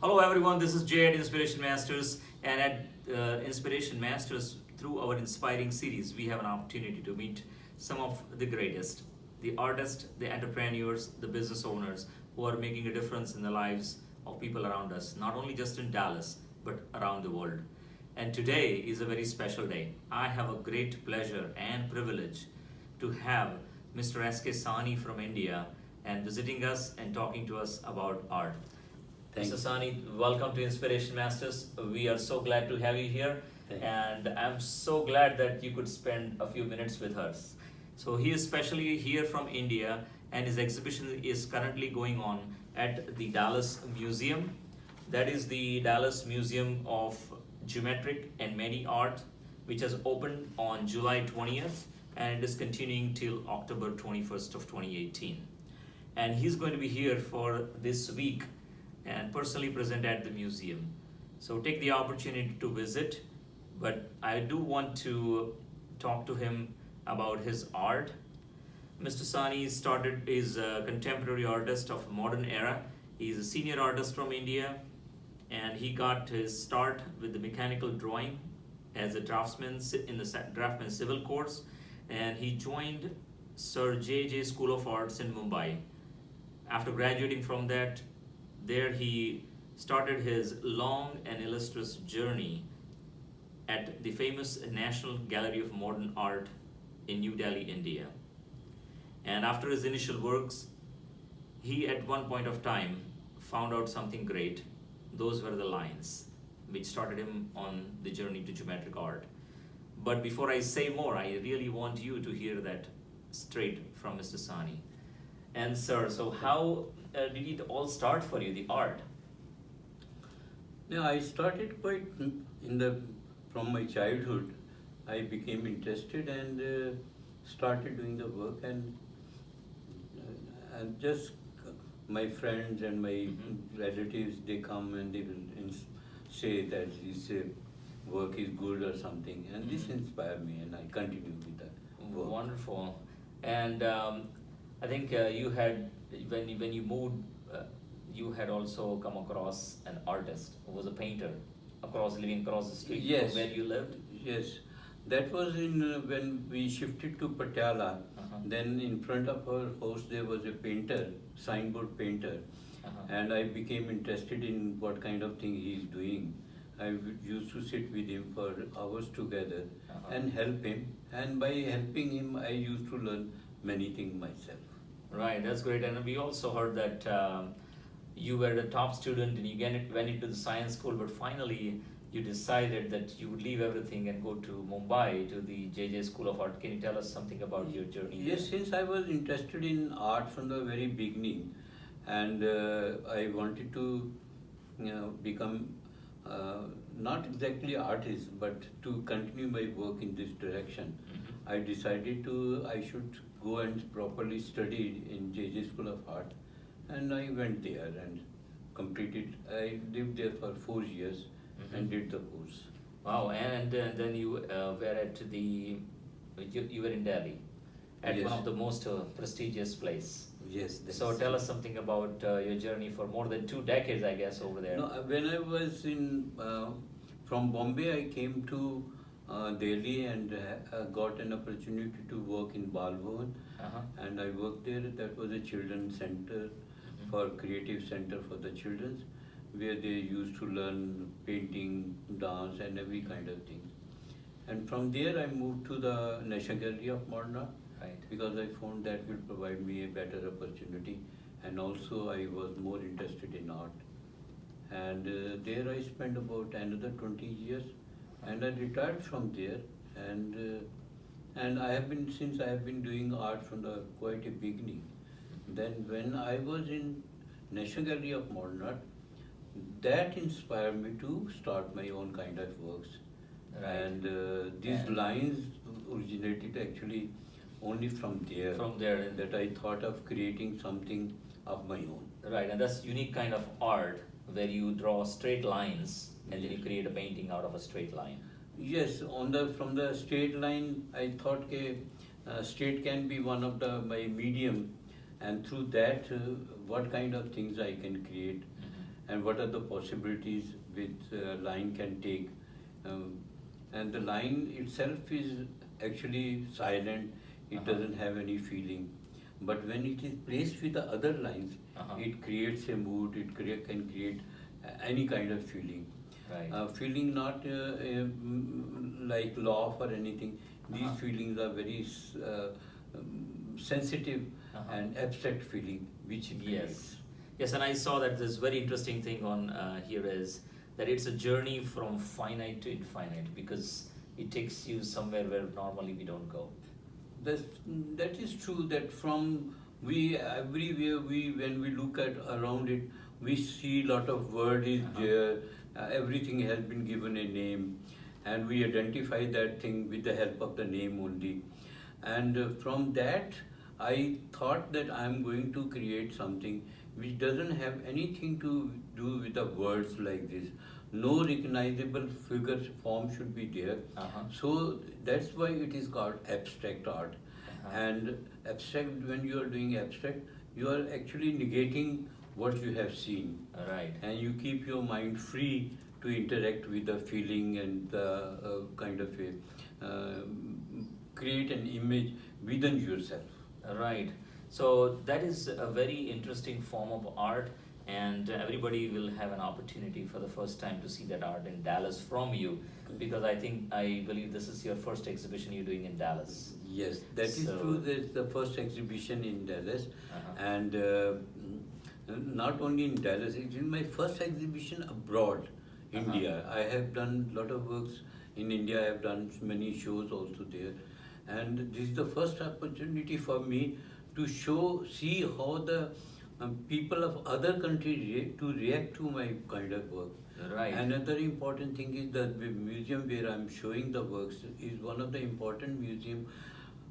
Hello everyone, this is Jay at Inspiration Masters, and at Inspiration Masters, through our inspiring series, we have an opportunity to meet some of the greatest, the artists, the entrepreneurs, the business owners who are making a difference in the lives of people around us, not only just in Dallas, but around the world. And today is a very special day. I have a great pleasure and privilege to have Mr. S.K. Sahni from India and visiting us and talking to us about art. Mr. Sahni, welcome to Inspiration Masters. We are so glad to have you here, and I'm so glad that you could spend a few minutes with us. So he is specially here from India, and his exhibition is currently going on at the Dallas Museum. That is the Dallas Museum of Geometric and MADI Art, which has opened on July 20th and it is continuing till October 21st of 2018. And he's going to be here for this week and personally present at the museum. So take the opportunity to visit, but I do want to talk to him about his art. Mr. Sahni is a contemporary artist of modern era. He's a senior artist from India, and he got his start with the mechanical drawing as a draftsman in the draftsman civil course, and he joined Sir J.J. School of Arts in Mumbai. After graduating from that, there he started his long and illustrious journey at the famous National Gallery of Modern Art in New Delhi, India. And after his initial works, he at one point of time found out something great. Those were the lines which started him on the journey to geometric art. But before I say more, I really want you to hear that straight from Mr. Sahni. And sir, so how did it all start for you, the art? Yeah, I started quite from my childhood. I became interested and started doing the work, and just my friends and my relatives, they come and they will say that his work is good or something, and this inspired me, and I continue with that work. Wonderful. And I think you had, when you moved, you had also come across an artist who was a painter living across the street Yes. from where you lived. Yes, that was when we shifted to Patiala. Then in front of our house there was a painter, signboard painter, and I became interested in what kind of thing he is doing. I used to sit with him for hours together and help him, and by helping him I used to learn many things myself. Right, that's great. And we also heard that you were the top student and you went into the science school, but finally you decided that you would leave everything and go to Mumbai to the J.J. School of Art. Can you tell us something about your journey? Yes, since I was interested in art from the very beginning, and I wanted to become not exactly artist, but to continue my work in this direction. I decided I should go and properly study in J.J. School of Art, and I went there and completed. I lived there for 4 years and did the course. Wow, and then you were at you were in Delhi, at Yes. one of the most prestigious place. Yes. So tell us something about your journey for more than 2 decades, I guess, over there. No, when I was from Bombay, I came to Delhi and got an opportunity to work in Bal Bhavan, and I worked there. That was a children's center for creative center for the children, where they used to learn painting, dance, and every kind of thing. And from there, I moved to the National Gallery of Modern Art, Right. because I found that will provide me a better opportunity, and also I was more interested in art. And there I spent about another 20 years, and I retired from there. And I have been doing art from the quite a beginning. Then when I was in National Gallery of Modern Art, that inspired me to start my own kind of works. Right. And these lines originated actually only from there. From there. That I thought of creating something of my own. Right, and that's unique kind of art where you draw straight lines and then you create a painting out of a straight line. Yes, from the straight line, I thought straight can be one of my medium, and through that, what kind of things I can create. and what are the possibilities which line can take. Um, and the line itself is actually silent, it doesn't have any feeling. But when it is placed with the other lines, it creates a mood, can create any kind of feeling. Right. Feeling not like laugh or anything. These feelings are very sensitive and abstract feeling, which it creates. Yes, and I saw that this very interesting thing on here is that it's a journey from finite to infinite, because it takes you somewhere where normally we don't go. That is true, that from we everywhere when we look at around it, we see lot of word is there, everything has been given a name, and we identify that thing with the help of the name only. And from that, I thought that I am going to create something which doesn't have anything to do with the words like this. No recognizable figure form should be there. So that's why it is called abstract art. And abstract, when you are doing abstract, you are actually negating what you have seen. Right. And you keep your mind free to interact with the feeling and the kind of create an image within yourself. Right. So that is a very interesting form of art, and everybody will have an opportunity for the first time to see that art in Dallas from you, because I believe this is your first exhibition you're doing in Dallas. Yes, that is true. That's the first exhibition in Dallas, and not only in Dallas, it is my first exhibition abroad, India. I have done a lot of works in India. I have done many shows also there, and this is the first opportunity for me to see how the people of other countries react to my kind of work. Right. Another important thing is that the museum where I'm showing the works is one of the important museum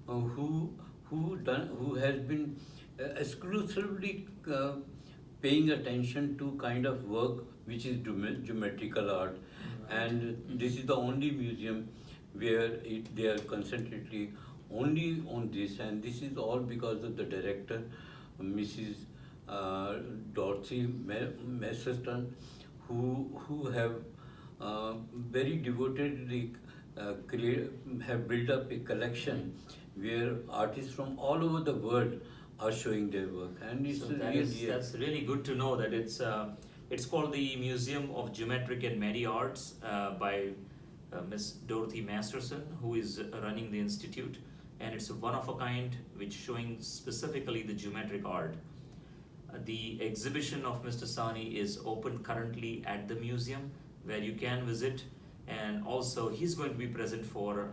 who has been exclusively paying attention to kind of work which is geometrical art. And this is the only museum where they are concentrating only on this, and this is all because of the director, Mrs. Dorothy Masterton, who have very devotedly have built up a collection where artists from all over the world are showing their work, and that's really good to know that it's called the Museum of Geometric and MADI Arts by Miss Dorothy Masterson, who is running the institute, and it's a one of a kind which showing specifically the geometric art. The exhibition of Mr. Sahni is open currently at the museum, where you can visit, and also he's going to be present for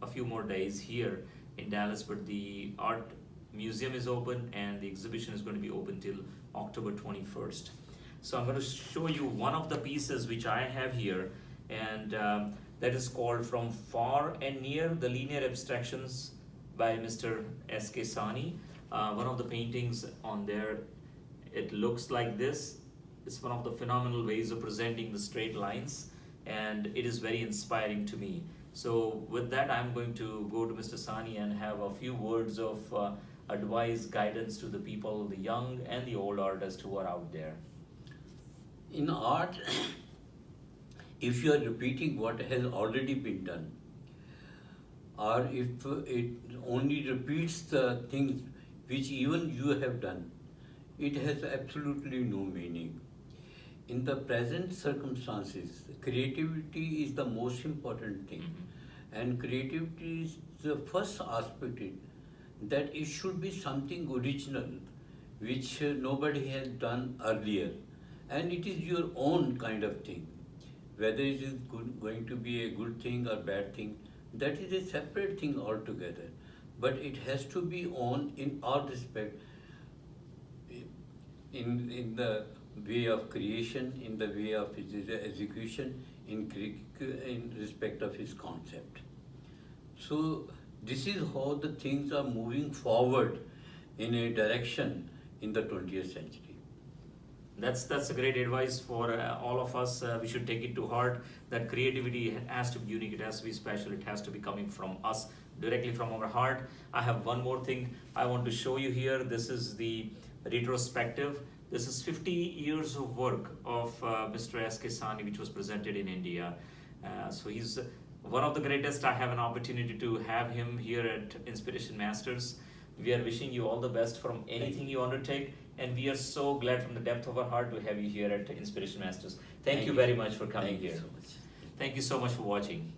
a few more days here in Dallas, but the art museum is open and the exhibition is going to be open till October 21st. So I'm going to show you one of the pieces which I have here, and that is called From Far and Near, the Linear Abstractions by Mr. S.K. Sahni. One of the paintings on there, it looks like this. It's one of the phenomenal ways of presenting the straight lines, and it is very inspiring to me. So with that, I'm going to go to Mr. Sahni and have a few words of advice, guidance to the people, the young and the old artists who are out there. In art, if you are repeating what has already been done, or if it only repeats the things which even you have done, it has absolutely no meaning. In the present circumstances, creativity is the most important thing. And creativity is the first aspect that it should be something original which nobody has done earlier. And it is your own kind of thing. Whether it is going to be a good thing or bad thing, that is a separate thing altogether. But it has to be on in all respect, in the way of creation, in the way of his execution, in respect of his concept. So this is how the things are moving forward in a direction in the 20th century. That's a great advice for all of us. We should take it to heart that creativity has to be unique, it has to be special, it has to be coming from us, directly from our heart. I have one more thing I want to show you here. This is the retrospective This is 50 years of work of Mr. S.K. Sahni, which was presented in India. So he's one of the greatest. I have an opportunity to have him here at Inspiration Masters. We are wishing you all the best from anything you undertake, and we are so glad from the depth of our heart to have you here at Inspiration Masters. Thank you very much for coming Thank you here. so much. Thank you so much for watching.